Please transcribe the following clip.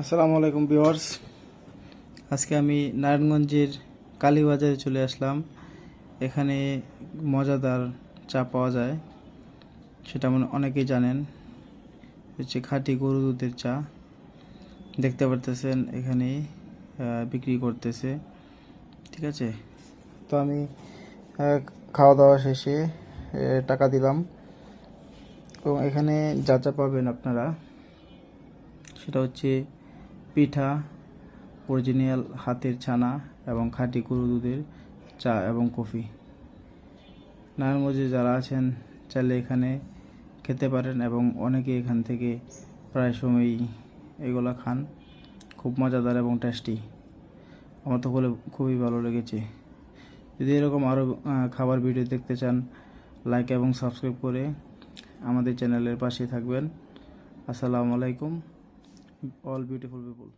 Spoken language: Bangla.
আসসালামু আলাইকুম ভিউয়ার্স। আজকে আমি নারায়ণগঞ্জের কালীবাজারে চলে আসলাম। এখানে মজাদার চা পাওয়া যায়, সেটা অনেকেই জানেন। হচ্ছে খাঁটি গরু দুধের চা। দেখতে পারতেছেন এখানে বিক্রি করতেছে। ঠিক আছে, তো আমি খাওয়া দাওয়া শেষে টাকা দিলাম এবং এখানে যা যা পাবেন আপনারা, সেটা হচ্ছে পিঠা, অরিজিনাল হাতের ছানা এবং খাঁটি গরু দুধের চা এবং কফি। নারায়ণগঞ্জে যারা আছেন চাইলে এখানে খেতে পারেন এবং অনেকে এখান থেকে প্রায় সময়ই এগুলো খান। খুব মজাদার এবং টেস্টি। আমার তো খুবই ভালো লেগেছে। যদি এরকম আরও খাবার ভিডিও দেখতে চান, লাইক এবং সাবস্ক্রাইব করে আমাদের চ্যানেলের পাশে থাকবেন। আসসালামু আলাইকুম, অল বিউটিফুল পিপল।